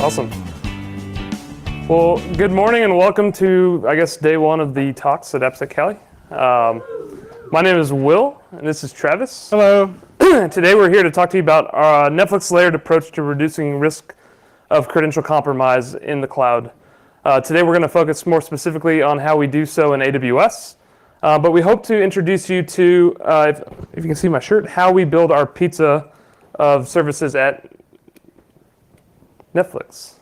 Awesome. Well, good morning and welcome to, I guess, day one of the talks at AppSec Cali. My name is Will, and this is Travis. Hello. Today we're here to talk to you about our Netflix layered approach to reducing risk of credential compromise in the cloud. Today we're going to focus more specifically on how we do so in AWS, but we hope to introduce you to, if you can see my shirt, how we build our pizza of services at Netflix.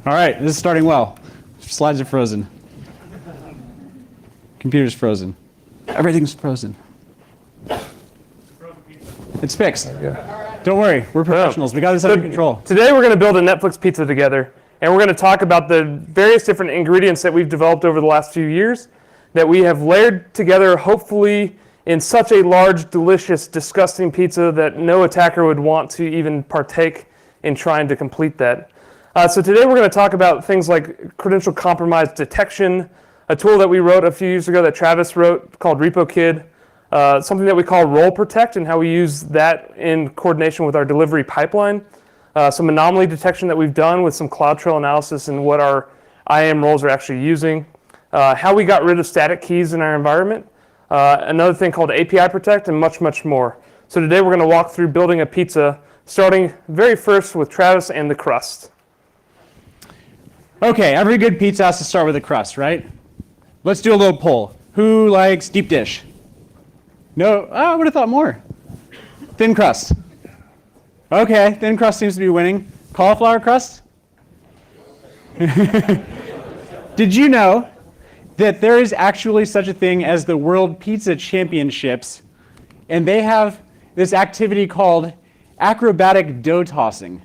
All right, this is starting well. Slides are frozen. Computer's frozen. Everything's frozen. It's fixed. Don't worry, we're professionals. We got this under control. Today we're going to build a Netflix pizza together, and we're going to talk about the various different ingredients that we've developed over the last few years that we have layered together, hopefully in such a large, delicious, disgusting pizza that no attacker would want to even partake in trying to complete that. So today we're going to talk about things like credential compromise detection, a tool that we wrote a few years ago that Travis wrote called RepoKid, something that we call role protect and how we use that in coordination with our delivery pipeline, some anomaly detection that we've done with some CloudTrail analysis and what our IAM roles are actually using, how we got rid of static keys in our environment, another thing called API protect, and much, much more. So today we're going to walk through building a pizza, starting very first with Travis and the crust. Okay, every good pizza has to start with a crust, right? Let's do a little poll. Who likes deep dish? No? Oh, I would have thought more. Thin crust. Okay, thin crust seems to be winning. Cauliflower crust? Did you know that there is actually such a thing as the World Pizza Championships, and they have this activity called acrobatic dough tossing?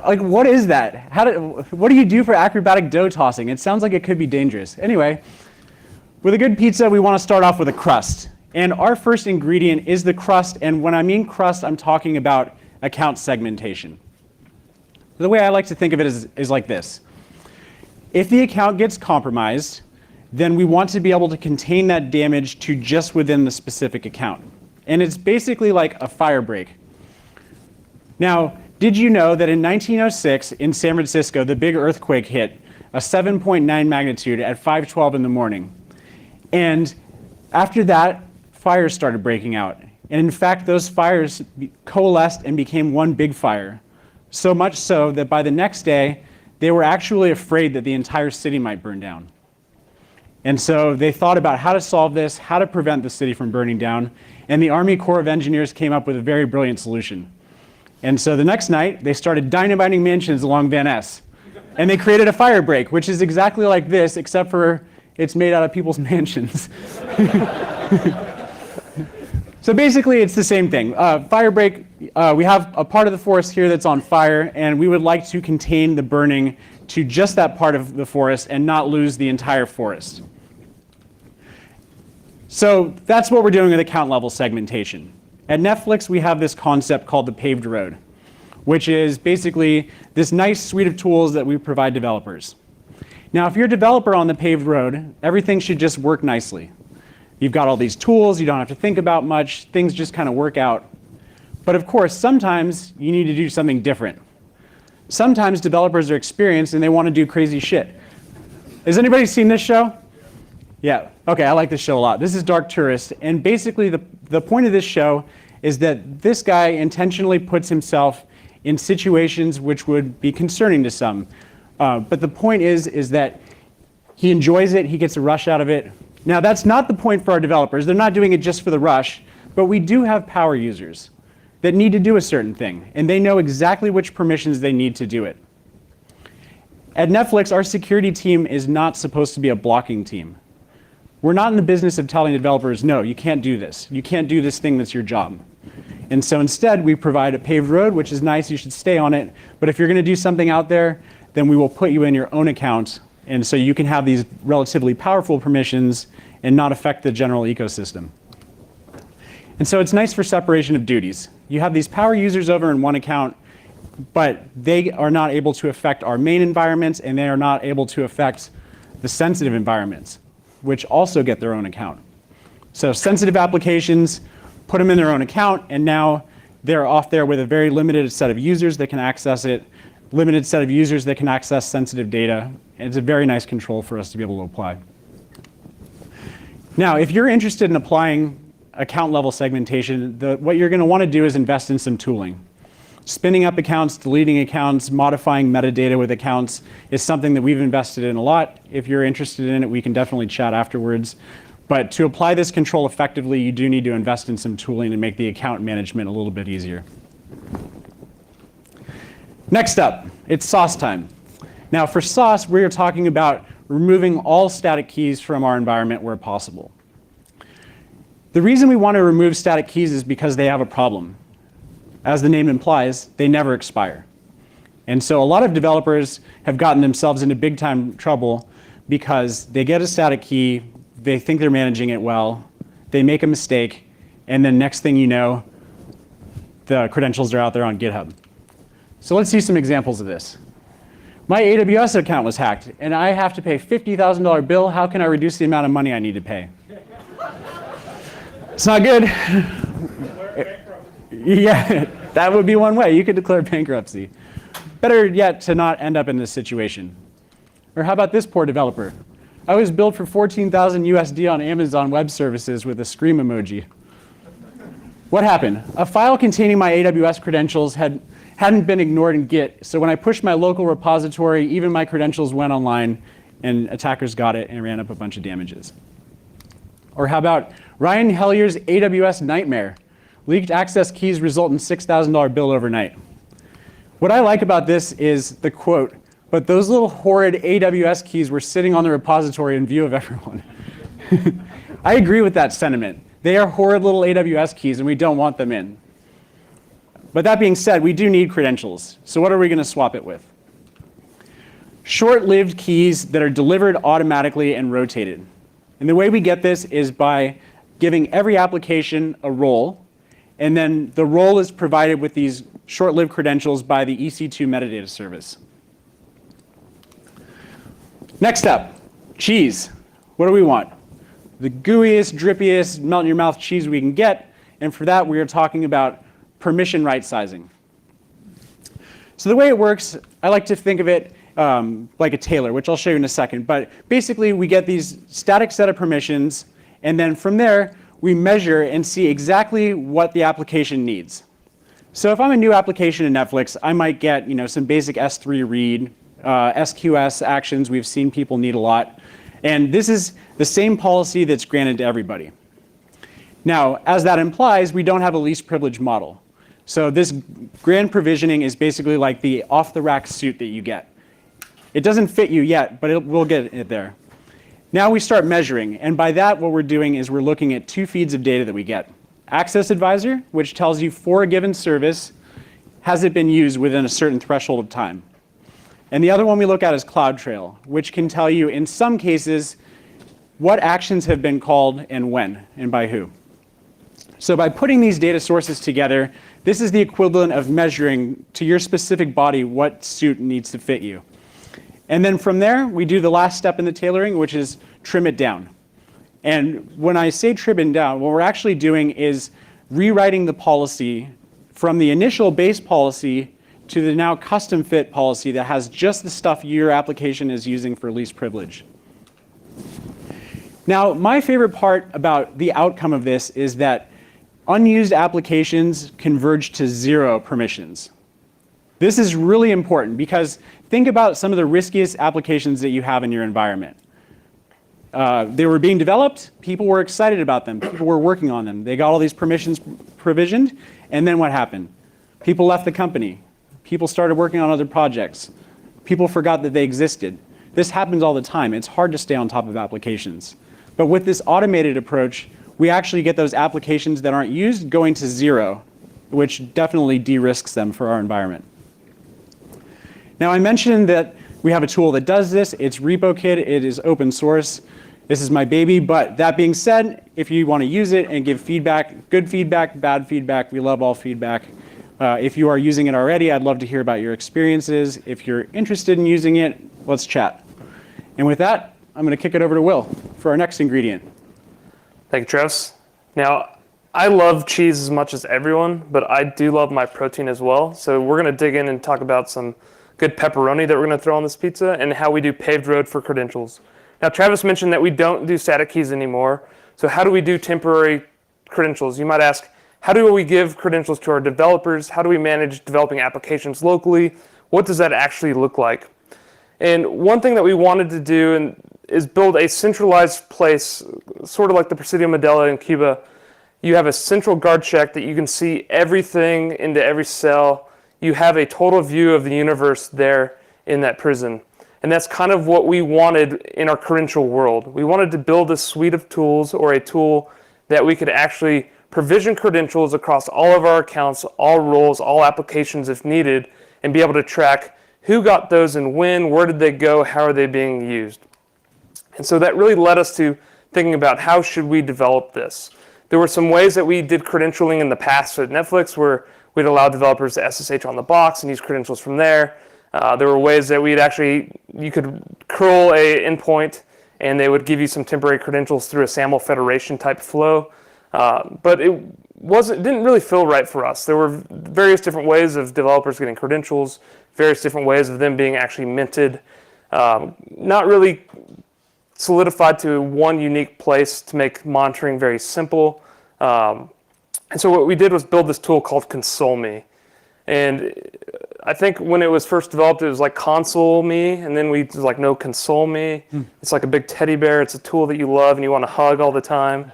Like, what is that? What do you do for acrobatic dough tossing? It sounds like it could be dangerous. Anyway, with a good pizza, we want to start off with a crust. And our first ingredient is the crust. And when I mean crust, I'm talking about account segmentation. The way I like to think of it is like this. If the account gets compromised, then we want to be able to contain that damage to just within the specific account. And it's basically like a fire break. Now, did you know that in 1906 in San Francisco, the big earthquake hit, a 7.9 magnitude at 5:12 in the morning? And after that, fires started breaking out. And in fact, those fires coalesced and became one big fire. So much so that by the next day, they were actually afraid that the entire city might burn down. And so they thought about how to solve this, how to prevent the city from burning down. And the Army Corps of Engineers came up with a very brilliant solution. And so the next night, they started dynamiting mansions along Van Ness. And they created a fire break, which is exactly like this, except for it's made out of people's mansions. So basically, it's the same thing. Fire break, we have a part of the forest here that's on fire, and we would like to contain the burning to just that part of the forest and not lose the entire forest. So that's what we're doing with account level segmentation. At Netflix, we have this concept called the paved road, which is basically this nice suite of tools that we provide developers. Now, if you're a developer on the paved road, everything should just work nicely. You've got all these tools, you don't have to think about much, things just kind of work out. But of course, sometimes you need to do something different. Sometimes developers are experienced and they want to do crazy shit. Has anybody seen this show? Yeah, okay, I like this show a lot. This is Dark Tourist, and basically the point of this show is that this guy intentionally puts himself in situations which would be concerning to some. But the point is that he enjoys it, he gets a rush out of it. Now, that's not the point for our developers. They're not doing it just for the rush, but we do have power users that need to do a certain thing, and they know exactly which permissions they need to do it. At Netflix, our security team is not supposed to be a blocking team. We're not in the business of telling developers, no, you can't do this. You can't do this thing that's your job. And so instead, we provide a paved road, which is nice, you should stay on it. But if you're going to do something out there, then we will put you in your own account. And so you can have these relatively powerful permissions and not affect the general ecosystem. And so it's nice for separation of duties. You have these power users over in one account, but they are not able to affect our main environments, and they are not able to affect the sensitive environments, which also get their own account. So sensitive applications, put them in their own account, and now They're off there with a very limited set of users that can access it, limited set of users that can access sensitive data. And it's a very nice control for us to be able to apply. Now, if you're interested in applying account level segmentation, what you're going to want to do is invest in some tooling. Spinning up accounts, deleting accounts, modifying metadata with accounts is something that we've invested in a lot. If you're interested in it, we can definitely chat afterwards. But to apply this control effectively, you do need to invest in some tooling and make the account management a little bit easier. Next up, it's sauce time. Now for sauce, we're talking about removing all static keys from our environment where possible. The reason we want to remove static keys is because they have a problem. As the name implies, they never expire. And so a lot of developers have gotten themselves into big time trouble because they get a static key, they think they're managing it well, they make a mistake, and then next thing you know, the credentials are out there on GitHub. So let's see some examples of this. My AWS account was hacked, and I have to pay a $50,000 bill. How can I reduce the amount of money I need to pay? It's not good. Yeah, that would be one way. You could declare bankruptcy. Better yet to not end up in this situation. Or how about this poor developer? I was billed for 14,000 USD on Amazon Web Services with a scream emoji. What happened? A file containing my AWS credentials hadn't been ignored in Git, so when I pushed my local repository, even my credentials went online, and attackers got it and ran up a bunch of damages. Or how about Ryan Hellier's AWS nightmare? Leaked access keys result in $6,000 bill overnight. What I like about this is the quote, but those little horrid AWS keys were sitting on the repository in view of everyone. I agree with that sentiment. They are horrid little AWS keys and we don't want them in. But that being said, we do need credentials. So what are we going to swap it with? Short-lived keys that are delivered automatically and rotated. And the way we get this is by giving every application a role, and then the role is provided with these short-lived credentials by the EC2 metadata service. Next up, cheese. What do we want? The gooeyest, drippiest, melt-in-your-mouth cheese we can get, and for that we are talking about permission right sizing. So the way it works, I like to think of it like a tailor, which I'll show you in a second. But basically, we get these static set of permissions, and then from there, we measure and see exactly what the application needs. So if I'm a new application in Netflix, I might get some basic S3 read, SQS actions we've seen people need a lot. And this is the same policy that's granted to everybody. Now, as that implies, we don't have a least privilege model. So this grand provisioning is basically like the off-the-rack suit that you get. It doesn't fit you yet, but we'll get it there. Now we start measuring, and by that what we're doing is we're looking at two feeds of data that we get. Access Advisor, which tells you for a given service, has it been used within a certain threshold of time. And the other one we look at is CloudTrail, which can tell you in some cases what actions have been called and when and by who. So by putting these data sources together, this is the equivalent of measuring to your specific body what suit needs to fit you. And then from there, we do the last step in the tailoring, which is trim it down. And when I say trim it down, what we're actually doing is rewriting the policy from the initial base policy to the now custom fit policy that has just the stuff your application is using for least privilege. Now, my favorite part about the outcome of this is that unused applications converge to 0 permissions. This is really important because think about some of the riskiest applications that you have in your environment. They were being developed, people were excited about them, people were working on them, they got all these permissions provisioned, and then what happened? People left the company, people started working on other projects, people forgot that they existed. This happens all the time. It's hard to stay on top of applications. But with this automated approach, we actually get those applications that aren't used going to 0, which definitely de-risks them for our environment. Now, I mentioned that we have a tool that does this. It's RepoKit. It is open source. This is my baby. But that being said, if you want to use it and give feedback, good feedback, bad feedback, we love all feedback. If you are using it already, I'd love to hear about your experiences. If you're interested in using it, let's chat. And with that, I'm going to kick it over to Will for our next ingredient. Thank you, Travis. Now, I love cheese as much as everyone, but I do love my protein as well. So we're going to dig in and talk about some good pepperoni that we're going to throw on this pizza and how we do paved road for credentials. Now, Travis mentioned that we don't do static keys anymore. So how do we do temporary credentials? You might ask, how do we give credentials to our developers? How do we manage developing applications locally? What does that actually look like? And one thing that we wanted to do is build a centralized place, sort of like the Presidio Medela in Cuba. You have a central guard check that you can see everything into every cell. You have a total view of the universe there in that prison. And that's kind of what we wanted in our credential world. We wanted to build a suite of tools or a tool that we could actually provision credentials across all of our accounts, all roles, all applications if needed, and be able to track who got those and when, where did they go, how are they being used. And so that really led us to thinking about how should we develop this. There were some ways that we did credentialing in the past at Netflix where we'd allow developers to SSH on the box and use credentials from there. There were ways that you could curl a endpoint and they would give you some temporary credentials through a SAML federation type flow. But it didn't really feel right for us. There were various different ways of developers getting credentials, various different ways of them being actually minted, not really solidified to one unique place to make monitoring very simple. And so what we did was build this tool called Console Me. And I think when it was first developed, it was like console me, and then we was like, no, console me. It's like a big teddy bear. It's a tool that you love and you want to hug all the time.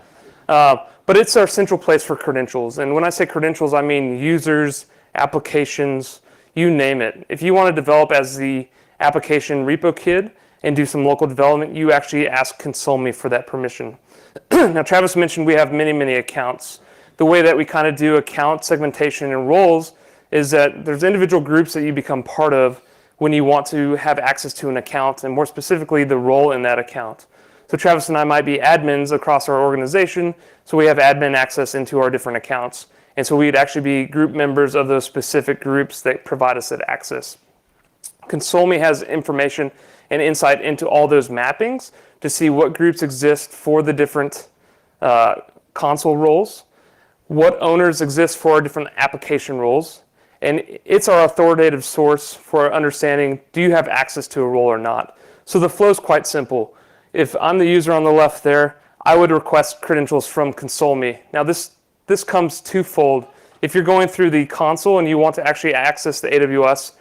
But it's our central place for credentials. And when I say credentials, I mean users, applications, you name it. If you want to develop as the application repo kid and do some local development, you actually ask Console Me for that permission. Now, Travis mentioned we have many, many accounts. The way that we kind of do account segmentation and roles is that there's individual groups that you become part of when you want to have access to an account, and more specifically, the role in that account. So Travis and I might be admins across our organization, so we have admin access into our different accounts. And so we'd actually be group members of those specific groups that provide us that access. Console Me has information and insight into all those mappings to see what groups exist for the different console roles, what owners exist for our different application roles, and it's our authoritative source for understanding, do you have access to a role or not? So the flow is quite simple. If I'm the user on the left there, I would request credentials from Console Me. Now this comes twofold. If you're going through the console and you want to actually access the AWS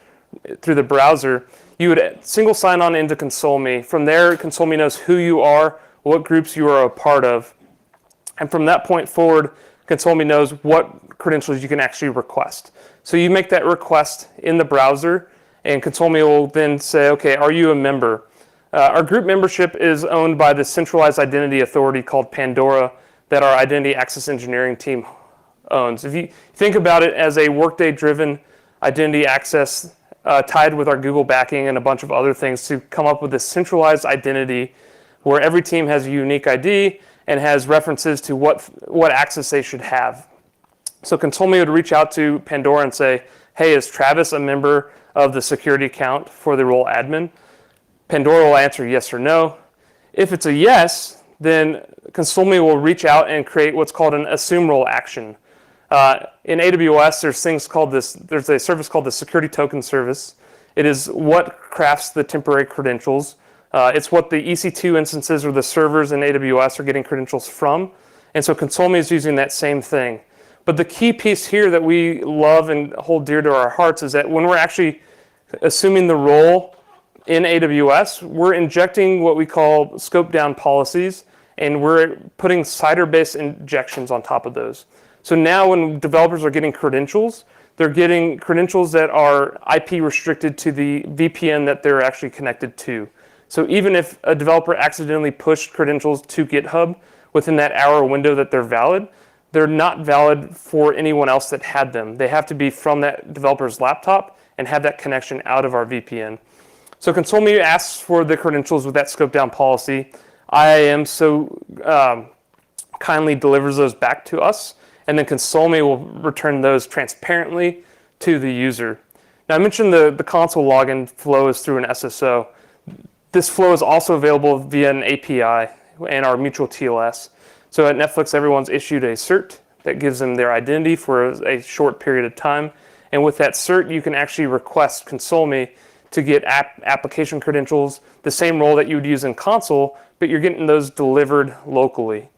through the browser, you would single sign on into Console Me. From there, Console Me knows who you are, what groups you are a part of. And from that point forward, Console Me knows what credentials you can actually request. So you make that request in the browser, and Console Me will then say, okay, are you a member? Our group membership is owned by the centralized identity authority called Pandora that our identity access engineering team owns. If you think about it as a Workday-driven identity access tied with our Google backing and a bunch of other things to come up with this centralized identity where every team has a unique ID and has references to what access they should have. So Console Me would reach out to Pandora and say, hey, is Travis a member of the security account for the role admin? Pandora will answer yes or no. If it's a yes, then Console Me will reach out and create what's called an assume role action. In AWS, there's a service called the Security Token Service. It is what crafts the temporary credentials. It's what the EC2 instances or the servers in AWS are getting credentials from. And so Console Me is using that same thing. But the key piece here that we love and hold dear to our hearts is that when we're actually assuming the role in AWS, we're injecting what we call scope down policies, and we're putting CIDR-based injections on top of those. So now when developers are getting credentials, they're getting credentials that are IP restricted to the VPN that they're actually connected to. So even if a developer accidentally pushed credentials to GitHub within that hour window that they're valid, they're not valid for anyone else that had them. They have to be from that developer's laptop and have that connection out of our VPN. So Console Me asks for the credentials with that scope down policy. IAM so kindly delivers those back to us, and then Console Me will return those transparently to the user. Now I mentioned the console login flow is through an SSO. This flow is also available via an API and our mutual TLS. So at Netflix, everyone's issued a cert that gives them their identity for a short period of time. And with that cert, you can actually request console me to get application credentials, the same role that you would use in console, but you're getting those delivered locally.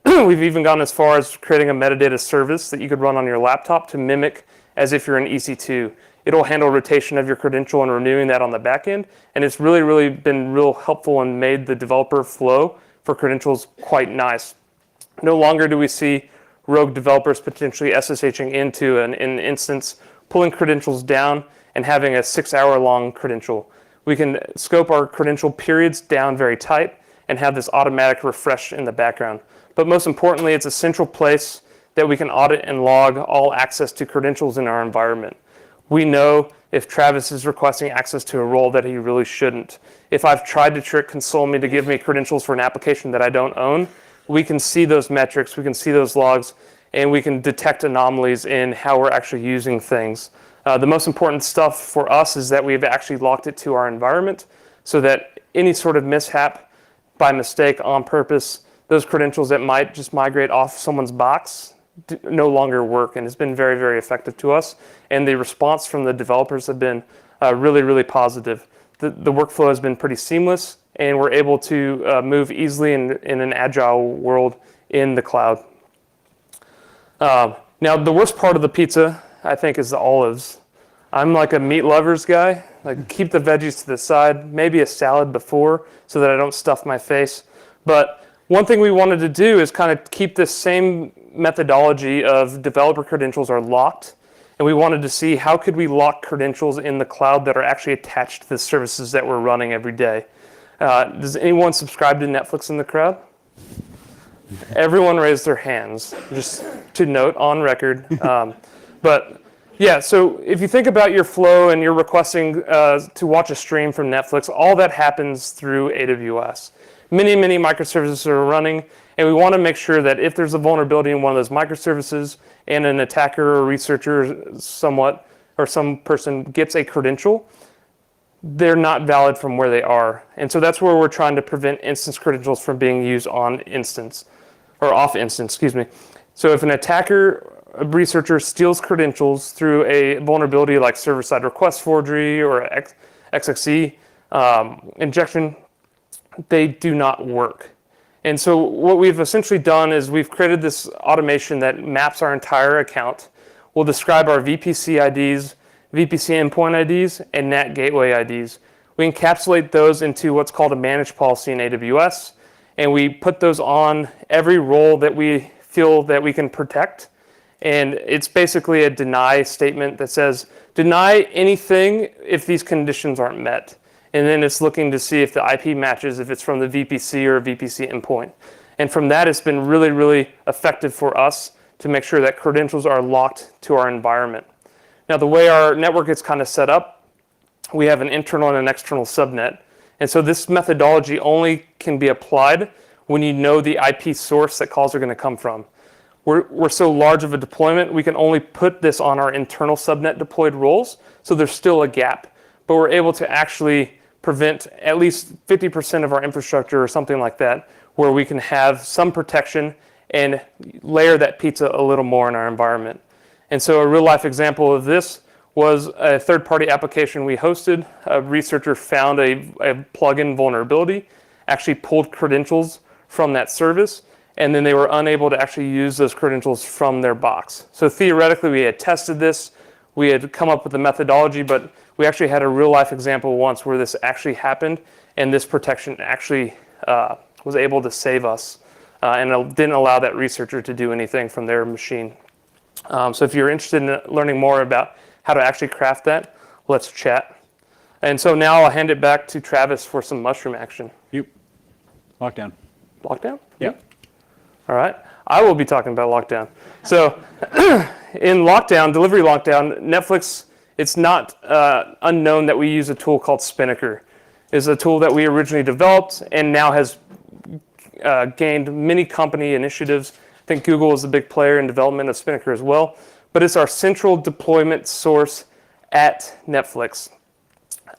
We've even gone as far as creating a metadata service that you could run on your laptop to mimic as if you're an EC2. It'll handle rotation of your credential and renewing that on the back end. And it's really, really been real helpful and made the developer flow for credentials quite nice. No longer do we see rogue developers potentially SSHing into an instance, pulling credentials down, and having a 6-hour-long credential. We can scope our credential periods down very tight and have this automatic refresh in the background. But most importantly, it's a central place that we can audit and log all access to credentials in our environment. We know if Travis is requesting access to a role that he really shouldn't. If I've tried to trick console me to give me credentials for an application that I don't own, we can see those metrics, we can see those logs, and we can detect anomalies in how we're actually using things. The most important stuff for us is that we've actually locked it to our environment so that any sort of mishap by mistake, on purpose, those credentials that might just migrate off someone's box no longer work, and it's been very, very effective to us. And the response from the developers have been really, really positive. The workflow has been pretty seamless, and we're able to move easily in an agile world in the cloud. Now, the worst part of the pizza, I think, is the olives. I'm like a meat lovers guy. Like, keep the veggies to the side, maybe a salad before so that I don't stuff my face. But one thing we wanted to do is kind of keep this same methodology of developer credentials are locked. And we wanted to see how could we lock credentials in the cloud that are actually attached to the services that we're running every day. Does anyone subscribe to Netflix in the crowd? Everyone raised their hands, just to note on record. But yeah, so if you think about your flow and you're requesting to watch a stream from Netflix, all that happens through AWS. Many, many microservices are running, and we want to make sure that if there's a vulnerability in one of those microservices and an attacker or researcher somewhat, or some person gets a credential, they're not valid from where they are. And so that's where we're trying to prevent instance credentials from being used on instance, or off instance, excuse me. So if an attacker, a researcher steals credentials through a vulnerability like server-side request forgery or XXE injection, they do not work. And so what we've essentially done is we've created this automation that maps our entire account. We'll describe our VPC IDs, VPC endpoint IDs, and NAT gateway IDs. We encapsulate those into what's called a managed policy in AWS, and we put those on every role that we feel that we can protect. And it's basically a deny statement that says, deny anything if these conditions aren't met. And then it's looking to see if the IP matches, if it's from the VPC or VPC endpoint. And from that, it's been really, really effective for us to make sure that credentials are locked to our environment. Now, the way our network is kind of set up, we have an internal and an external subnet. And so this methodology only can be applied when you know the IP source that calls are going to come from. We're so large of a deployment, we can only put this on our internal subnet deployed roles, so there's still a gap. But we're able to actually prevent at least 50% of our infrastructure or something like that, where we can have some protection and layer that pizza a little more in our environment. And so a real life example of this was a third-party application we hosted. A researcher found a plugin vulnerability, actually pulled credentials from that service, and then they were unable to actually use those credentials from their box. So theoretically, we had tested this, we had come up with the methodology, but we actually had a real life example once where this actually happened, and this protection actually was able to save us, and it didn't allow that researcher to do anything from their machine. So if you're interested in learning more about how to actually craft that, let's chat. And so now I'll hand it back to Travis for some mushroom action. Yep. Lockdown. Lockdown? Yep. All right. I will be talking about lockdown. So in lockdown, delivery lockdown, Netflix, it's not unknown that we use a tool called Spinnaker. It's a tool that we originally developed and now has gained many company initiatives. I think Google is a big player in development of Spinnaker as well. But it's our central deployment source at Netflix.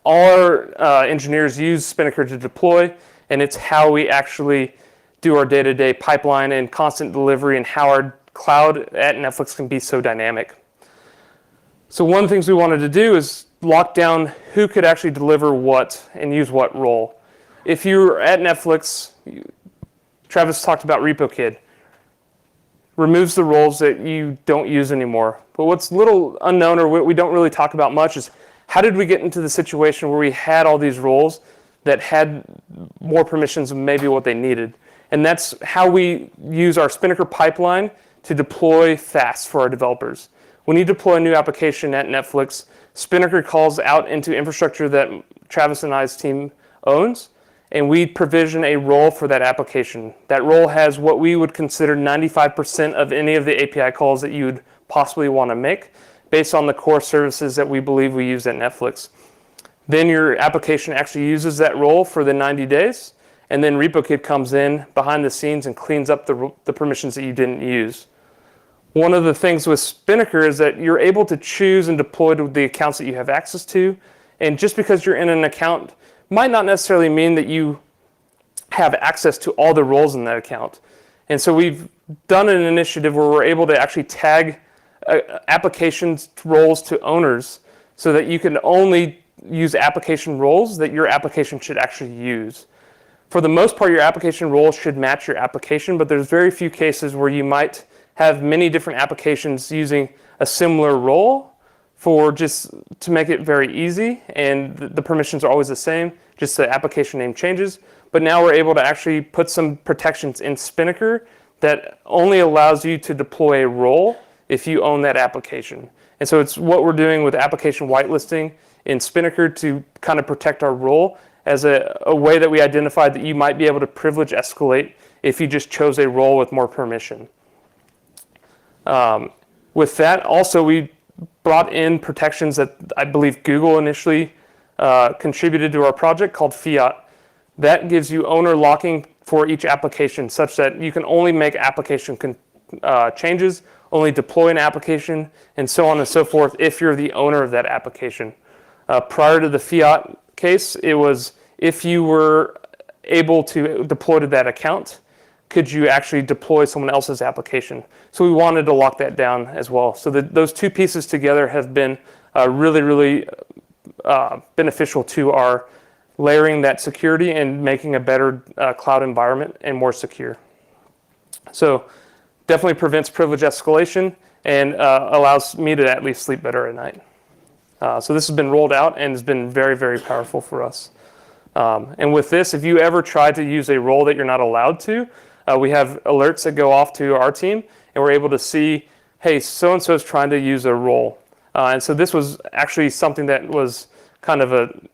All our engineers use Spinnaker to deploy, and it's how we actually do our day-to-day pipeline and constant delivery and how our cloud at Netflix can be so dynamic. So one of the things we wanted to do is lock down who could actually deliver what and use what role. If you're at Netflix, Travis talked about RepoKid, removes the roles that you don't use anymore. But what's little unknown, or what we don't really talk about much, is how did we get into the situation where we had all these roles that had more permissions than maybe what they needed? And that's how we use our Spinnaker pipeline to deploy fast for our developers. When you deploy a new application at Netflix, Spinnaker calls out into infrastructure that Travis and I's team owns, and we provision a role for that application. That role has what we would consider 95% of any of the API calls that you would possibly want to make based on the core services that we believe we use at Netflix. Then your application actually uses that role for the 90 days, and then RepoKid comes in behind the scenes and cleans up the permissions that you didn't use. One of the things with Spinnaker is that you're able to choose and deploy to the accounts that you have access to, and just because you're in an account might not necessarily mean that you have access to all the roles in that account. And so we've done an initiative where we're able to actually tag applications roles to owners so that you can only use application roles that your application should actually use. For the most part, your application roles should match your application, but there's very few cases where you might have many different applications using a similar role for just to make it very easy, and the permissions are always the same, just the application name changes. But now we're able to actually put some protections in Spinnaker that only allows you to deploy a role if you own that application. And so it's what we're doing with application whitelisting in Spinnaker to kind of protect our role as a way that we identified that you might be able to privilege escalate if you just chose a role with more permission. With that, also we brought in protections that I believe Google initially contributed to our project called Fiat. That gives you owner locking for each application such that you can only make application changes, only deploy an application, and so on and so forth if you're the owner of that application. Prior to the Fiat case, it was if you were able to deploy to that account, could you actually deploy someone else's application? So we wanted to lock that down as well. So those two pieces together have been really, really beneficial to our layering that security and making a better cloud environment and more secure. So definitely prevents privilege escalation and allows me to at least sleep better at night. So this has been rolled out and has been very, very powerful for us. And with this, if you ever try to use a role that you're not allowed to, we have alerts that go off to our team, and we're able to see, hey, so-and-so is trying to use a role. And so this was actually something that was kind of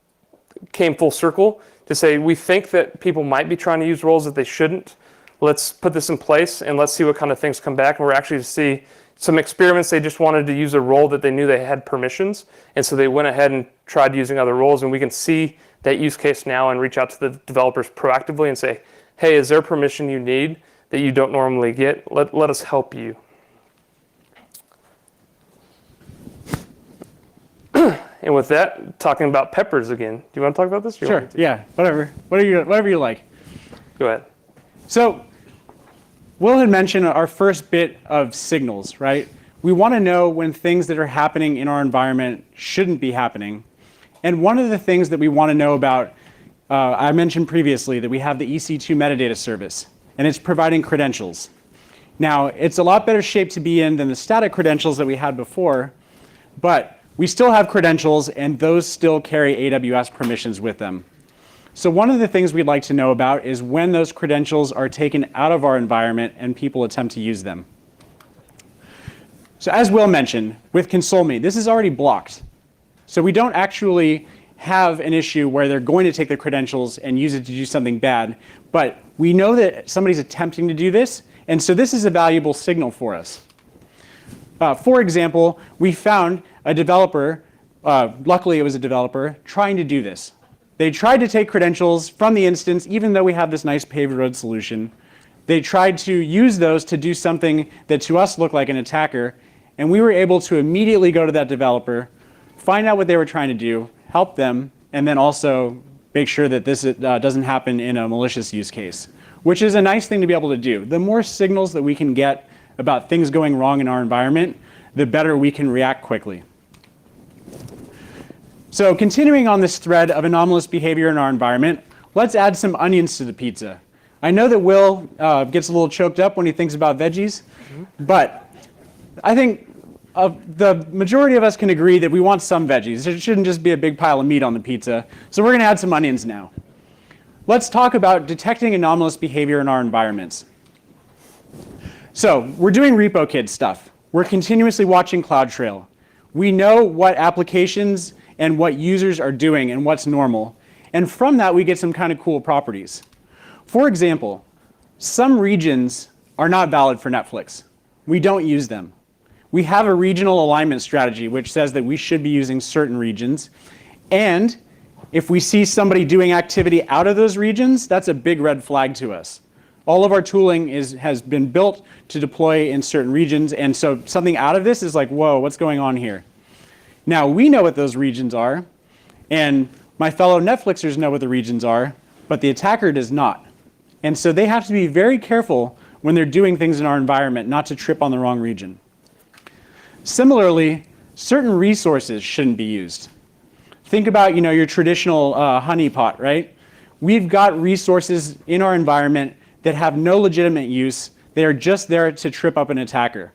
came full circle to say, we think that people might be trying to use roles that they shouldn't. Let's put this in place and let's see what kind of things come back. And we're actually to see some experiments. They just wanted to use a role that they knew they had permissions. And so they went ahead and tried using other roles. And we can see that use case now and reach out to the developers proactively and say, hey, is there permission you need that you don't normally get? Let us help you. And with that, talking about peppers again. Do you want to talk about this? Sure, yeah, whatever. Whatever you like. Go ahead. So Will had mentioned our first bit of signals, right? We want to know when things that are happening in our environment shouldn't be happening. And one of the things that we want to know about, I mentioned previously that we have the EC2 metadata service, and it's providing credentials. Now, it's a lot better shape to be in than the static credentials that we had before, but we still have credentials, and those still carry AWS permissions with them. So one of the things we'd like to know about is when those credentials are taken out of our environment and people attempt to use them. So as Will mentioned, with console.me, this is already blocked. So we don't actually have an issue where they're going to take the credentials and use it to do something bad, but we know that somebody's attempting to do this, and so this is a valuable signal for us. For example, we found a developer, luckily it was a developer, trying to do this. They tried to take credentials from the instance, even though we have this nice paved road solution. They tried to use those to do something that to us looked like an attacker, and we were able to immediately go to that developer, find out what they were trying to do, help them, and then also make sure that this doesn't happen in a malicious use case, which is a nice thing to be able to do. The more signals that we can get about things going wrong in our environment, the better we can react quickly. So continuing on this thread of anomalous behavior in our environment, let's add some onions to the pizza. I know that Will gets a little choked up when he thinks about veggies, but I think the majority of us can agree that we want some veggies. It shouldn't just be a big pile of meat on the pizza. So we're going to add some onions now. Let's talk about detecting anomalous behavior in our environments. So we're doing RepoKid stuff. We're continuously watching CloudTrail. We know what applications and what users are doing and what's normal. And from that, we get some kind of cool properties. For example, some regions are not valid for Netflix. We don't use them. We have a regional alignment strategy which says that we should be using certain regions. And if we see somebody doing activity out of those regions, that's a big red flag to us. All of our tooling has been built to deploy in certain regions, and so something out of this is like, whoa, what's going on here? Now, we know what those regions are, and my fellow Netflixers know what the regions are, but the attacker does not. And so they have to be very careful when they're doing things in our environment not to trip on the wrong region. Similarly, certain resources shouldn't be used. Think about your traditional honeypot, right? We've got resources in our environment that have no legitimate use. They are just there to trip up an attacker.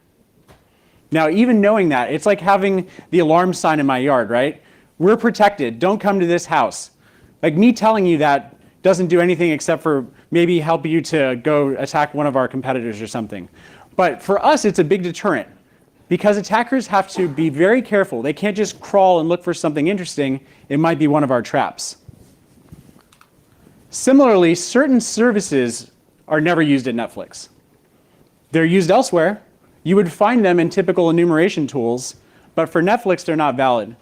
Now, even knowing that, it's like having the alarm sign in my yard, right? We're protected. Don't come to this house. Like me telling you that doesn't do anything except for maybe help you to go attack one of our competitors or something. But for us, it's a big deterrent because attackers have to be very careful. They can't just crawl and look for something interesting. It might be one of our traps. Similarly, certain services are never used at Netflix. They're used elsewhere. You would find them in typical enumeration tools, but for Netflix, they're not valid.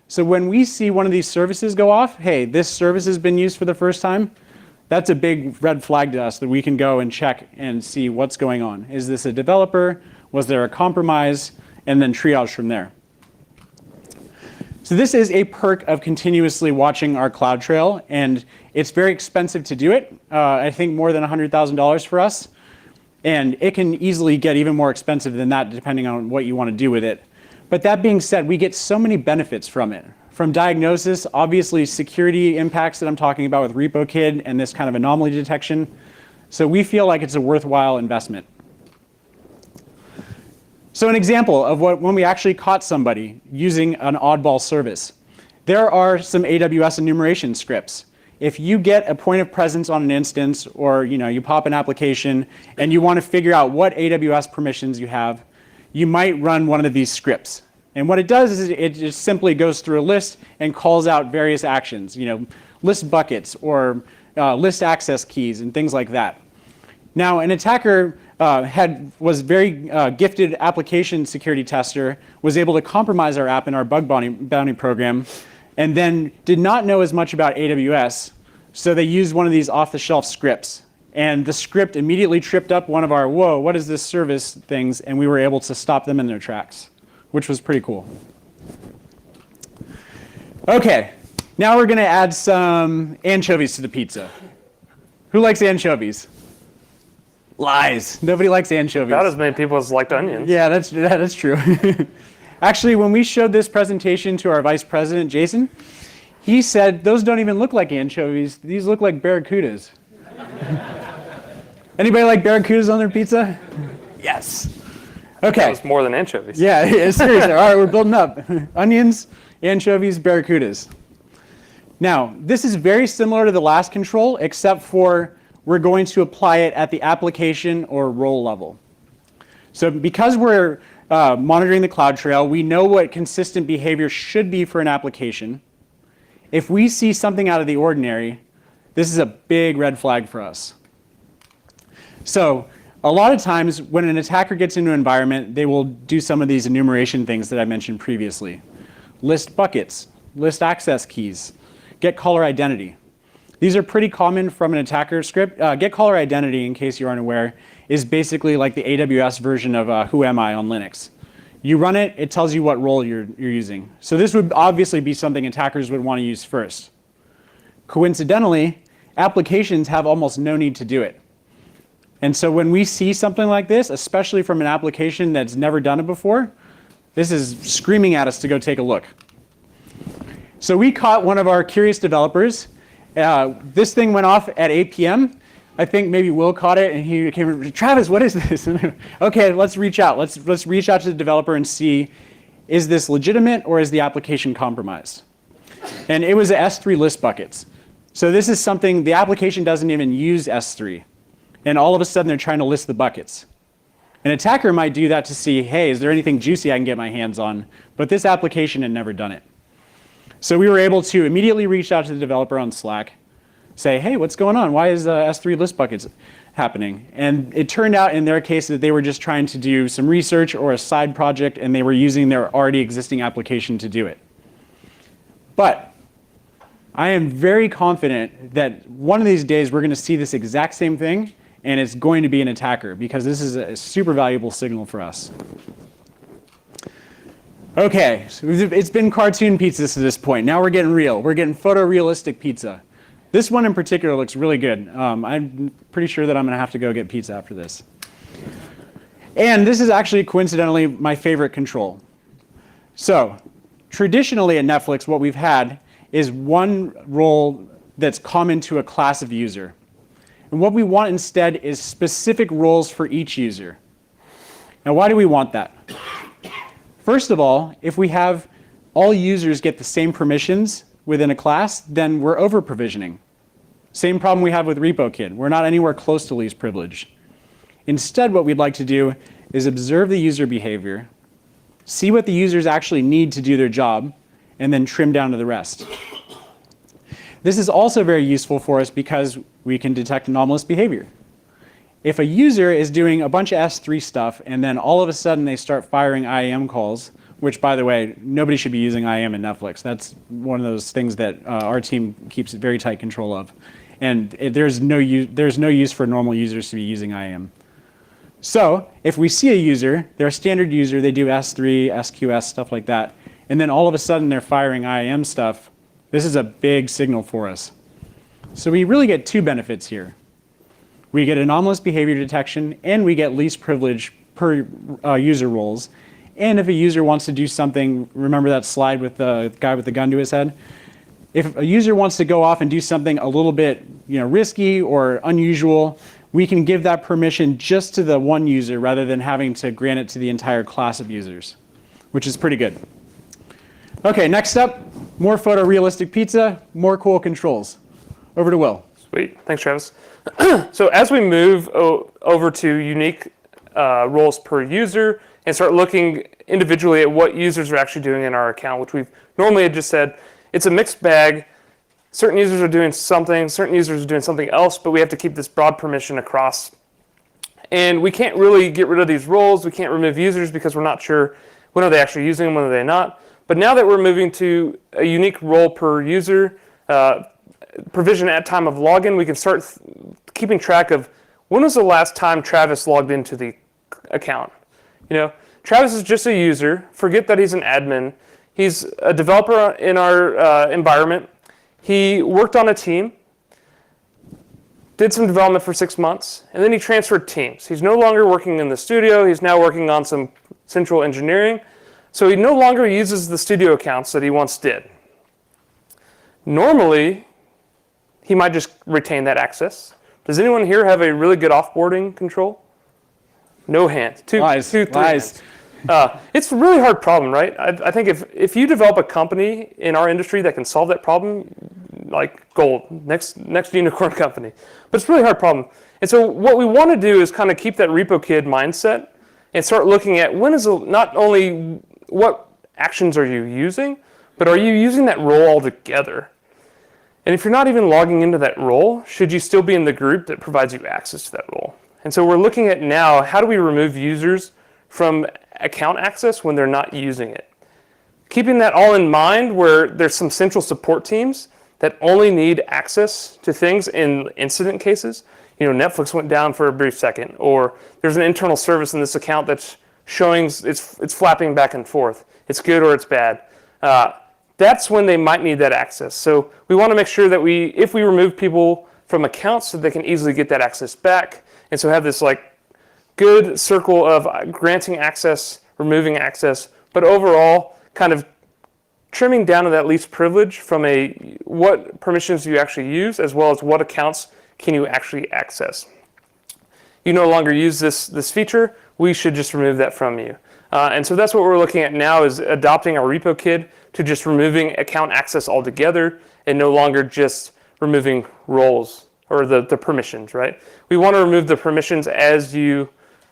So when we see one of these services go off, hey, this service has been used for the first time, that's a big red flag to us that we can go and check and see what's going on. Is this a developer? Was there a compromise? And then triage from there. So this is a perk of continuously watching our CloudTrail, and it's very expensive to do it. I think more than $100,000 for us. And it can easily get even more expensive than that depending on what you want to do with it. But that being said, we get so many benefits from it. From diagnosis, obviously security impacts that I'm talking about with RepoKid and this kind of anomaly detection. So we feel like it's a worthwhile investment. So an example of when we actually caught somebody using an oddball service. There are some AWS enumeration scripts. If you get a point of presence on an instance or you pop an application and you want to figure out what AWS permissions you have, you might run one of these scripts. And what it does is it just simply goes through a list and calls out various actions, list buckets or list access keys and things like that. Now, an attacker was very gifted application security tester, was able to compromise our app in our bug bounty program, and then did not know as much about AWS, so they used one of these off-the-shelf scripts. And the script immediately tripped up one of our, whoa, what is this service things, and we were able to stop them in their tracks, which was pretty cool. Okay, now we're going to add some anchovies to the pizza. Who likes anchovies? Lies. Nobody likes anchovies. Not as many people as liked onions. Yeah, that's true. Actually, when we showed this presentation to our vice president, Jason, he said, those don't even look like anchovies. These look like barracudas. Anybody like barracudas on their pizza? Yes. Okay. That was more than anchovies. Yeah, seriously. All right, we're building up. Onions, anchovies, barracudas. Now, this is very similar to the last control, except for we're going to apply it at the application or role level. So because we're monitoring the CloudTrail, we know what consistent behavior should be for an application. If we see something out of the ordinary, this is a big red flag for us. So a lot of times when an attacker gets into an environment, they will do some of these enumeration things that I mentioned previously. List buckets, list access keys, get caller identity. These are pretty common from an attacker script. Get caller identity, in case you aren't aware, is basically like the AWS version of Who Am I on Linux. You run it, it tells you what role you're using. So this would obviously be something attackers would want to use first. Coincidentally, applications have almost no need to do it. And so when we see something like this, especially from an application that's never done it before, this is screaming at us to go take a look. So we caught one of our curious developers. This thing went off at 8 p.m. I think maybe Will caught it, and he came, Travis, what is this? Okay, let's reach out. Let's reach out to the developer and see, is this legitimate or is the application compromised? And it was a S3 list buckets. So this is something, the application doesn't even use S3. And all of a sudden, they're trying to list the buckets. An attacker might do that to see, hey, is there anything juicy I can get my hands on? But this application had never done it. So we were able to immediately reach out to the developer on Slack, say, hey, what's going on? Why is S3 list buckets happening? And it turned out in their case that they were just trying to do some research or a side project, and they were using their already existing application to do it. But I am very confident that one of these days we're going to see this exact same thing, and it's going to be an attacker, because this is a super valuable signal for us. Okay, so it's been cartoon pizza to this point. Now we're getting real. We're getting photorealistic pizza. This one in particular looks really good. I'm pretty sure that I'm going to have to go get pizza after this. And this is actually coincidentally my favorite control. So traditionally at Netflix, what we've had is one role that's common to a class of user. And what we want instead is specific roles for each user. Now, why do we want that? First of all, if we have all users get the same permissions within a class, then we're over-provisioning. Same problem we have with RepoKid. We're not anywhere close to least privilege. Instead, what we'd like to do is observe the user behavior, see what the users actually need to do their job, and then trim down to the rest. This is also very useful for us because we can detect anomalous behavior. If a user is doing a bunch of S3 stuff and then all of a sudden they start firing IAM calls, which by the way, nobody should be using IAM in Netflix. That's one of those things that our team keeps very tight control of. And there's no use for normal users to be using IAM. So if we see a user, they're a standard user, they do S3, SQS, stuff like that, and then all of a sudden they're firing IAM stuff, this is a big signal for us. So we really get two benefits here. We get anomalous behavior detection, and we get least privilege per user roles. And if a user wants to do something, remember that slide with the guy with the gun to his head? If a user wants to go off and do something a little bit risky or unusual, we can give that permission just to the one user rather than having to grant it to the entire class of users, which is pretty good. Okay, next up, more photorealistic pizza, more cool controls. Over to Will. Sweet. Thanks, Travis. So as we move over to unique roles per user and start looking individually at what users are actually doing in our account, which we've normally had just said, it's a mixed bag. Certain users are doing something, certain users are doing something else, but we have to keep this broad permission across. And we can't really get rid of these roles. We can't remove users because we're not sure when are they actually using them, when are they not. But now that we're moving to a unique role per user, provision at time of login, we can start keeping track of when was the last time Travis logged into the account. Travis is just a user. Forget that he's an admin. He's a developer in our environment. He worked on a team, did some development for 6 months, and then he transferred teams. He's no longer working in the studio. He's now working on some central engineering. So he no longer uses the studio accounts that he once did. Normally, he might just retain that access. Does anyone here have a really good offboarding control? No hands. Two, three hands. It's a really hard problem, right? I think if you develop a company in our industry that can solve that problem, like gold, next unicorn company. But it's a really hard problem. And so what we want to do is kind of keep that RepoKid mindset and start looking at not only what actions are you using, but are you using that role altogether? And if you're not even logging into that role, should you still be in the group that provides you access to that role? And so we're looking at now, how do we remove users from account access when they're not using it? Keeping that all in mind, where there's some central support teams that only need access to things in incident cases. Netflix went down for a brief second, or there's an internal service in this account that's showing it's flapping back and forth. It's good or it's bad. That's when they might need that access. So we want to make sure that if we remove people from accounts, so they can easily get that access back And so have this like good circle of granting access, removing access, but overall kind of trimming down to that least privilege from what permissions do you actually use, as well as what accounts can you actually access. You no longer use this feature, we should just remove that from you. And so that's what we're looking at now, is adopting our repo kit to just removing account access altogether and no longer just removing roles or the permissions, right? We want to remove the permissions as you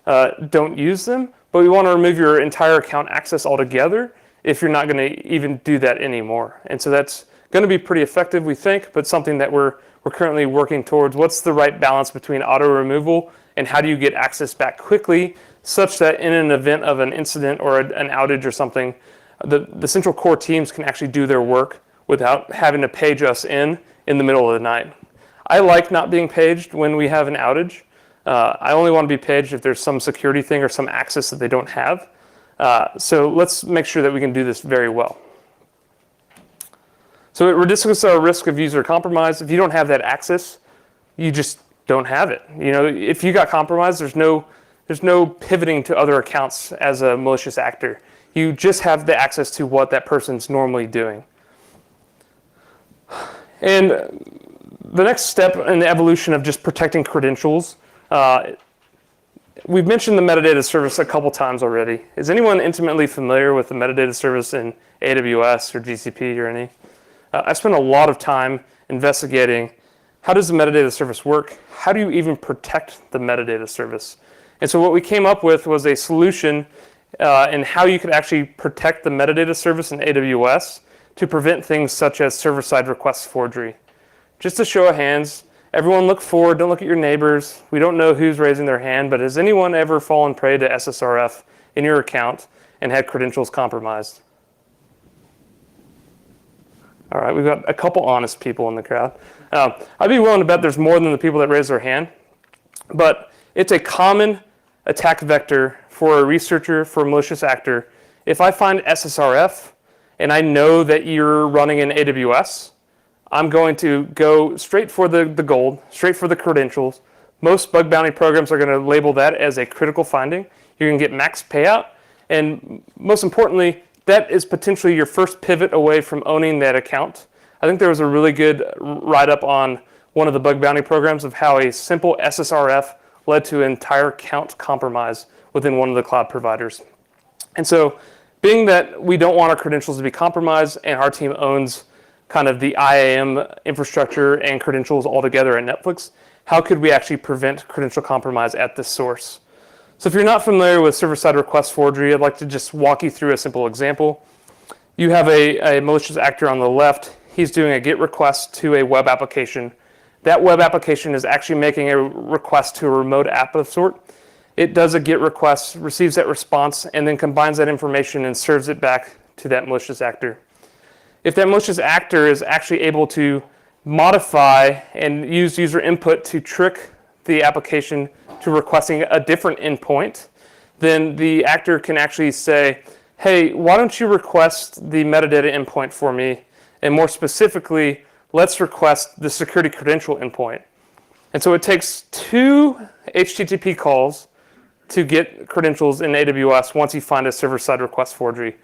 don't use them, but we want to remove your entire account access altogether if you're not going to even do that anymore. And so that's going to be pretty effective, we think, but something that we're currently working towards. What's the right balance between auto removal and how do you get access back quickly, such that in an event of an incident or an outage or something, the central core teams can actually do their work without having to page us in the middle of the night. I like not being paged when we have an outage. I only want to be paged if there's some security thing or some access that they don't have. So let's make sure that we can do this very well. So it reduces our risk of user compromise. If you don't have that access, you just don't have it. You know, if you got compromised, there's no pivoting to other accounts as a malicious actor. You just have the access to what that person's normally doing. And the next step in the evolution of just protecting credentials, we've mentioned the metadata service a couple times already. Is anyone intimately familiar with the metadata service in AWS or GCP or any? I spent a lot of time investigating how does the metadata service work? How do you even protect the metadata service? And so what we came up with was a solution in how you could actually protect the metadata service in AWS to prevent things such as server-side request forgery. Just a show of hands, everyone look forward, don't look at your neighbors. We don't know who's raising their hand, but has anyone ever fallen prey to SSRF in your account and had credentials compromised? All right, we've got a couple honest people in the crowd. I'd be willing to bet there's more than the people that raise their hand, but it's a common attack vector for a researcher, for a malicious actor. If I find SSRF and I know that you're running in AWS, I'm going to go straight for the gold, straight for the credentials. Most bug bounty programs are going to label that as a critical finding. You're going to get max payout, and most importantly, that is potentially your first pivot away from owning that account. I think there was a really good write-up on one of the bug bounty programs of how a simple SSRF led to an entire account compromise within one of the cloud providers. And so being that we don't want our credentials to be compromised and our team owns kind of the IAM infrastructure and credentials altogether at Netflix, how could we actually prevent credential compromise at the source? So if you're not familiar with server-side request forgery, I'd like to just walk you through a simple example. You have a malicious actor on the left. He's doing a GET request to a web application. That web application is actually making a request to a remote app of sort. It does a GET request, receives that response, and then combines that information and serves it back to that malicious actor. If that malicious actor is actually able to modify and use user input to trick the application to requesting a different endpoint, then the actor can actually say, hey, why don't you request the metadata endpoint for me? And more specifically, let's request the security credential endpoint. And so it takes 2 HTTP calls to get credentials in AWS once you find a server-side request forgery.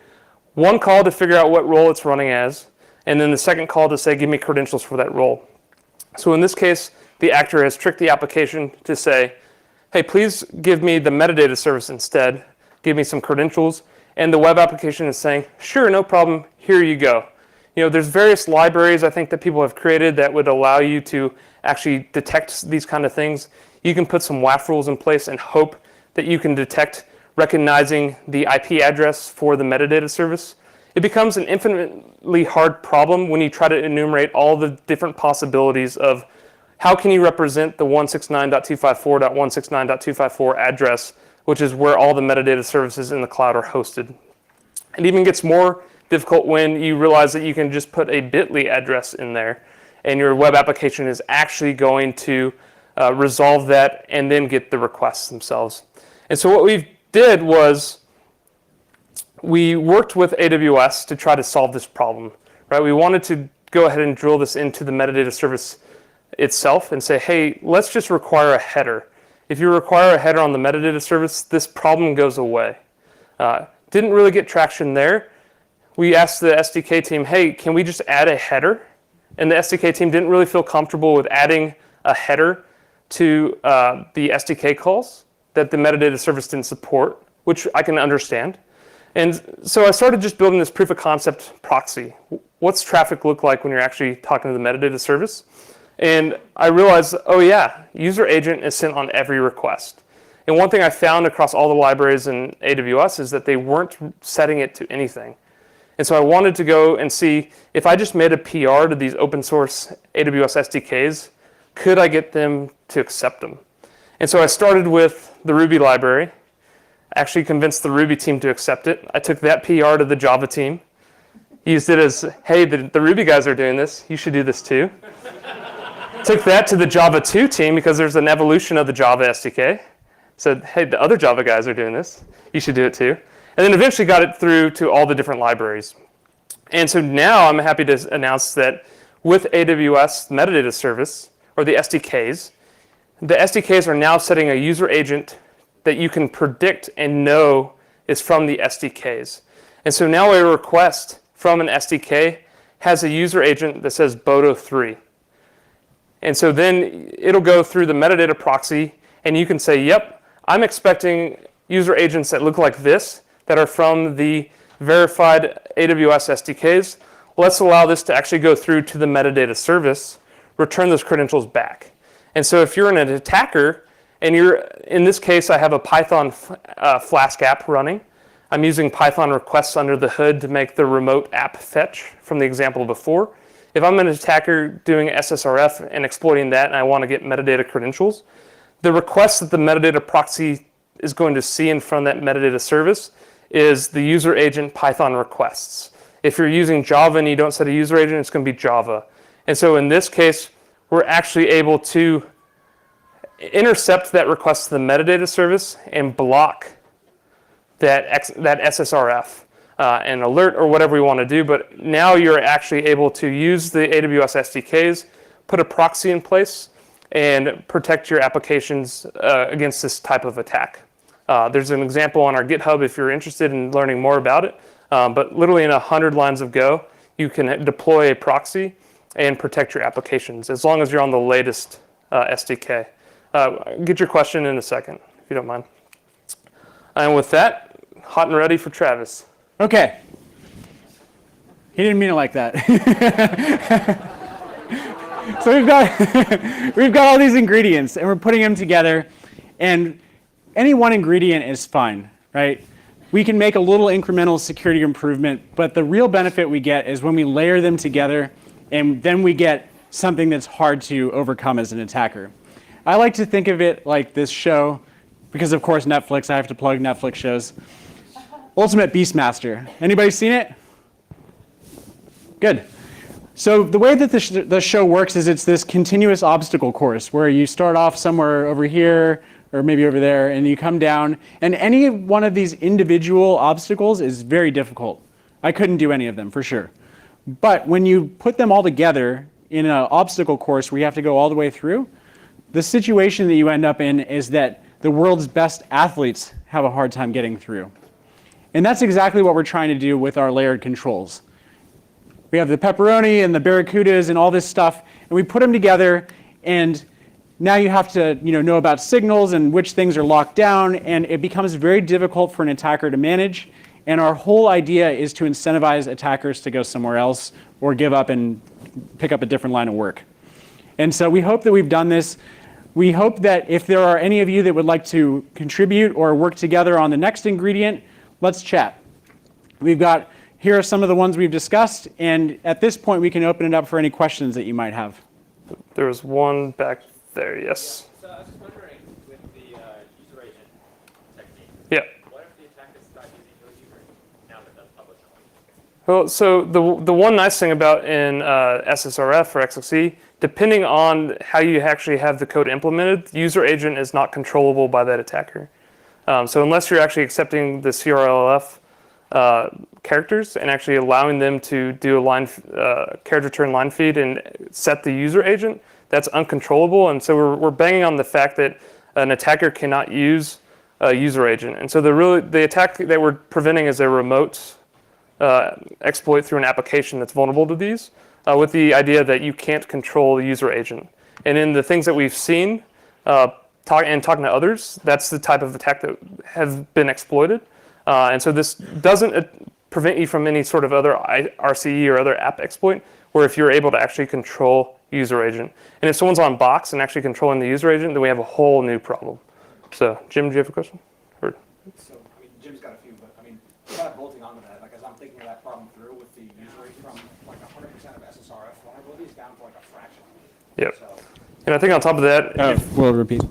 1 call to figure out what role it's running as, and then the second call to say, give me credentials for that role. So in this case, the actor has tricked the application to say, hey, please give me the metadata service instead, give me some credentials, and the web application is saying, sure, no problem, here you go. You know, there's various libraries I think that people have created that would allow you to actually detect these kind of things. You can put some WAF rules in place and hope that you can detect recognizing the IP address for the metadata service. It becomes an infinitely hard problem when you try to enumerate all the different possibilities of how can you represent the 169.254.169.254 address, which is where all the metadata services in the cloud are hosted. It even gets more difficult when you realize that you can just put a bit.ly address in there and your web application is actually going to resolve that and then get the requests themselves. And so what we did was we worked with AWS to try to solve this problem, right? We wanted to go ahead and drill this into the metadata service itself and say, hey, let's just require a header. if you require a header on the metadata service, this problem goes away. Didn't really get traction there. We asked the SDK team, hey, can we just add a header? And the SDK team didn't really feel comfortable with adding a header to the SDK calls that the metadata service didn't support, which I can understand. And so I started just building this proof of concept proxy. What's traffic look like when you're actually talking to the metadata service? And I realized, oh yeah, user agent is sent on every request. And one thing I found across all the libraries in AWS is that they weren't setting it to anything. And so I wanted to go and see if I just made a PR to these open source AWS SDKs, could I get them to accept them? And so I started with the Ruby library, actually convinced the Ruby team to accept it. I took that PR to the Java team, used it as, hey, the Ruby guys are doing this, you should do this too. Took that to the Java 2 team because there's an evolution of the Java SDK. Said, hey, the other Java guys are doing this, you should do it too. And then eventually got it through to all the different libraries. And so now I'm happy to announce that with AWS metadata service, or the SDKs are now setting a user agent that you can predict and know is from the SDKs. And so now a request from an SDK has a user agent that says Bodo3. And so then it'll go through the metadata proxy, and you can say, yep, I'm expecting user agents that look like this, that are from the verified AWS SDKs. Let's allow this to actually go through to the metadata service, return those credentials back. And so if you're an attacker, and in this case, I have a Python Flask app running. I'm using Python requests under the hood to make the remote app fetch from the example before. If I'm an attacker doing SSRF and exploiting that, and I want to get metadata credentials, the request that the metadata proxy is going to see in front of that metadata service is the user agent Python requests. If you're using Java and you don't set a user agent, it's going to be Java. And so in this case, we're actually able to intercept that request to the metadata service and block that SSRF and alert or whatever we want to do. But now you're actually able to use the AWS SDKs, put a proxy in place, and protect your applications against this type of attack. There's an example on our GitHub if you're interested in learning more about it. But literally in 100 lines of Go, you can deploy a proxy and protect your applications as long as you're on the latest SDK. Get your question in a second, if you don't mind. And with that, hot and ready for Travis. Okay. He didn't mean it like that. So we've got all these ingredients, and we're putting them together, and any one ingredient is fine, right? We can make a little incremental security improvement, but the real benefit we get is when we layer them together, and then we get something that's hard to overcome as an attacker. I like to think of it like this show, because of course Netflix, I have to plug Netflix shows. Ultimate Beastmaster. Anybody seen it? Good. So the way that the show works is it's this continuous obstacle course where you start off somewhere over here or maybe over there and you come down, and any one of these individual obstacles is very difficult. I couldn't do any of them for sure. But when you put them all together in an obstacle course where you have to go all the way through, the situation that you end up in is that the world's best athletes have a hard time getting through. And that's exactly what we're trying to do with our layered controls. We have the pepperoni and the barracudas and all this stuff, and we put them together, and now you have to know about signals and which things are locked down, and it becomes very difficult for an attacker to manage. And our whole idea is to incentivize attackers to go somewhere else or give up and pick up a different line of work. And so we hope that we've done this. We hope that if there are any of you that would like to contribute or work together on the next ingredient, let's chat. Here are some of the ones we've discussed, and at this point we can open it up for any questions that you might have. There was one back there, yes. So I was just wondering, with the user agent technique, Yeah. what if the attackers start using your user agent now that that's published? Well, so the one nice thing about in SSRF or XXE, depending on how you actually have the code implemented, the user agent is not controllable by that attacker. So unless you're actually accepting the CRLF characters and actually allowing them to do a carriage return line feed and set the user agent, that's uncontrollable. And so we're banging on the fact that an attacker cannot use a user agent. And so the attack that we're preventing is a remote exploit through an application that's vulnerable to these, with the idea that you can't control the user agent. And in the things that we've seen, talking to others, that's the type of attack that have been exploited. And so this doesn't prevent you from any sort of other RCE or other app exploit, where if you're able to actually control user agent. And if someone's on box and actually controlling the user agent, then we have a whole new problem. So, Jim, do you have a question? Or? So, I mean, Jim's got a few, but I mean, kind of bolting onto that, like as I'm thinking of that problem through with the user rate from like 100% of SSRF vulnerabilities down to like a fraction. Yep. So, And I think on top of that, We'll repeat.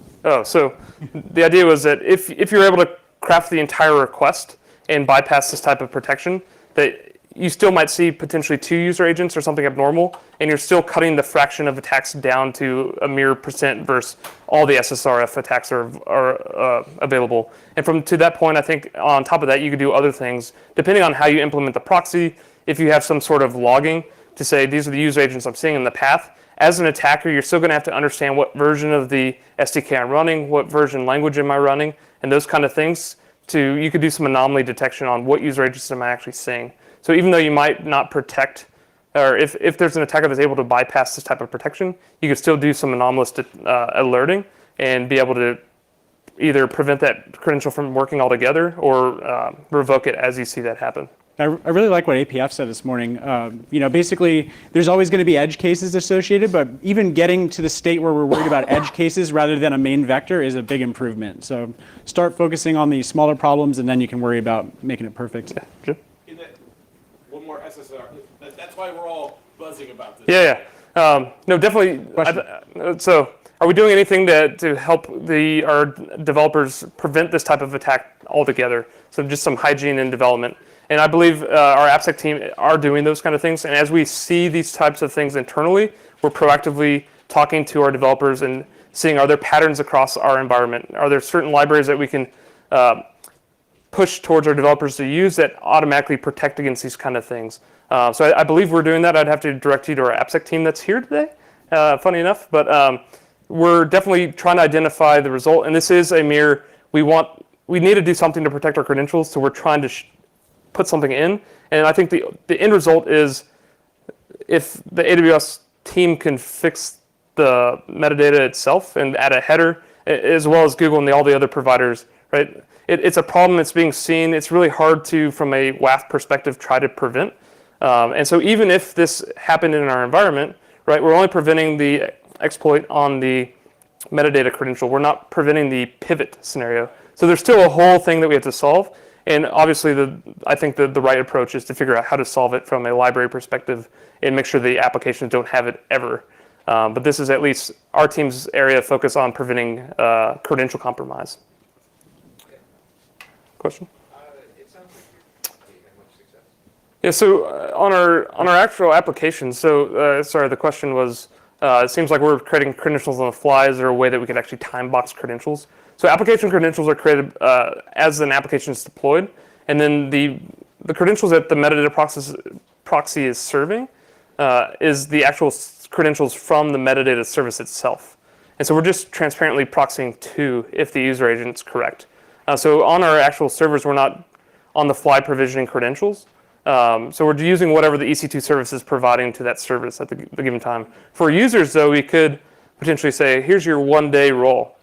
so the idea was that if you're able to craft the entire request and bypass this type of protection, that you still might see potentially 2 user agents or something abnormal, and you're still cutting the fraction of attacks down to a mere percent versus all the SSRF attacks are available. And to that point, I think on top of that, you could do other things, depending on how you implement the proxy. If you have some sort of logging to say, these are the user agents I'm seeing in the path, as an attacker, you're still going to have to understand what version of the SDK I'm running, what version language am I running, and those kind of things. You could do some anomaly detection on what user agents am I actually seeing. So even though you might not protect, or if there's an attacker that's able to bypass this type of protection, you could still do some anomalous alerting and be able to either prevent that credential from working altogether or revoke it as you see that happen. I really like what APF said this morning. Basically, there's always going to be edge cases associated, but even getting to the state where we're worried about edge cases rather than a main vector is a big improvement. So start focusing on the smaller problems, and then you can worry about making it perfect. Yeah, Jim? One more SSR. That's why we're all buzzing about this. Yeah. No, definitely. So are we doing anything to help our developers prevent this type of attack altogether? So just some hygiene in development. And I believe our AppSec team are doing those kind of things. And as we see these types of things internally, we're proactively talking to our developers and seeing, are there patterns across our environment? Are there certain libraries that we can push towards our developers to use that automatically protect against these kind of things? So I believe we're doing that. I'd have to direct you to our AppSec team that's here today, funny enough. But we're definitely trying to identify the result. And this is a mere, we need to do something to protect our credentials, so we're trying to put something in. And I think the end result is, if the AWS team can fix the metadata itself and add a header, as well as Google and all the other providers, right? It's a problem that's being seen. It's really hard to, from a WAF perspective, try to prevent. And so even if this happened in our environment, right, we're only preventing the exploit on the metadata credential. We're not preventing the pivot scenario. So there's still a whole thing that we have to solve. And obviously, I think the right approach is to figure out how to solve it from a library perspective and make sure the applications don't have it ever. But this is at least our team's area of focus on preventing credential compromise. Question? It sounds like you're having much success. Yeah, so on our actual application, sorry, the question was, it seems like we're creating credentials on the fly. Is there a way that we could actually time box credentials? So application credentials are created as an application is deployed, and then the credentials that the metadata proxy is serving is the actual credentials from the metadata service itself. And so we're just transparently proxying to if the user agent is correct. So on our actual servers, we're not on the fly provisioning credentials. So we're using whatever the EC2 service is providing to that service at the given time. For users, though, we could potentially say, here's your 1-day role.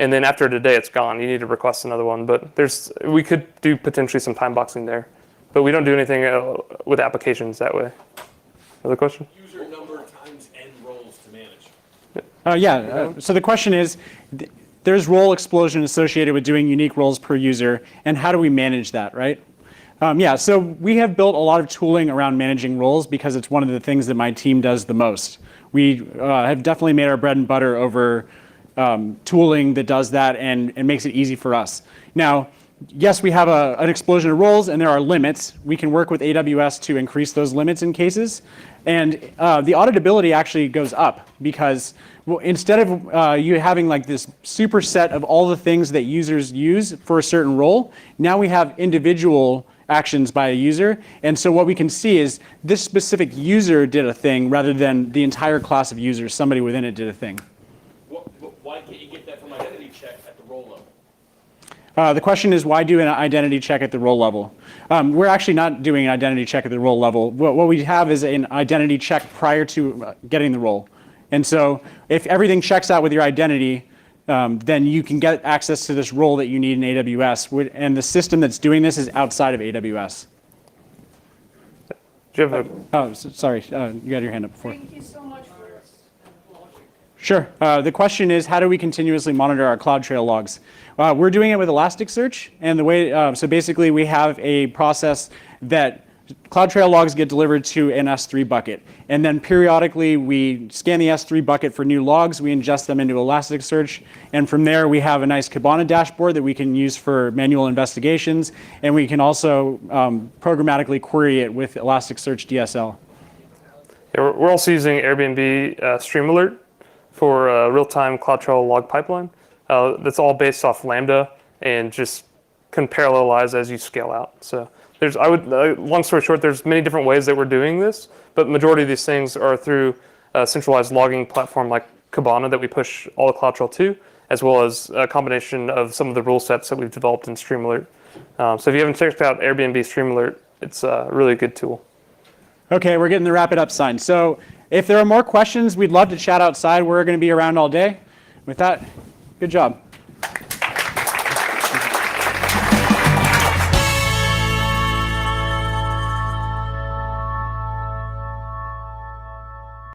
And then after today, it's gone. You need to request another one. But we could do potentially some time boxing there. But we don't do anything with applications that way. Another question? User number times n roles to manage. So the question is, there's role explosion associated with doing unique roles per user, and how do we manage that, right? So we have built a lot of tooling around managing roles because it's one of the things that my team does the most. We have definitely made our bread and butter over tooling that does that and makes it easy for us. Now, yes, we have an explosion of roles, and there are limits. We can work with AWS to increase those limits in cases. And the auditability actually goes up because instead of you having like this superset of all the things that users use for a certain role, now we have individual actions by a user. And so what we can see is this specific user did a thing rather than the entire class of users, somebody within it did a thing. Why can't you get that from identity check at the role level? The question is, why do an identity check at the role level? We're actually not doing an identity check at the role level. What we have is an identity check prior to getting the role. And so if everything checks out with your identity, then you can get access to this role that you need in AWS. And the system that's doing this is outside of AWS. Do you have a, Oh, sorry, you had your hand up before. Thank you so much for Sure. The question is, how do we continuously monitor our CloudTrail logs? We're doing it with Elasticsearch, and the way so basically we have a process that CloudTrail logs get delivered to an S3 bucket, and then periodically we scan the S3 bucket for new logs. We ingest them into Elasticsearch, and from there we have a nice Kibana dashboard that we can use for manual investigations, and we can also programmatically query it with Elasticsearch DSL. yeah, we're also using Airbnb Streamalert for real-time CloudTrail log pipeline. That's all based off Lambda and just can parallelize as you scale out. So there's, long story short, there's many different ways that we're doing this, but the majority of these things are through a centralized logging platform like Kibana that we push all the CloudTrail to, as well as a combination of some of the rule sets that we've developed in Streamalert. So if you haven't checked out Airbnb Streamalert, it's a really good tool. Okay, we're getting the wrap it up sign. So if there are more questions, we'd love to chat outside. We're going to be around all day. With that, good job.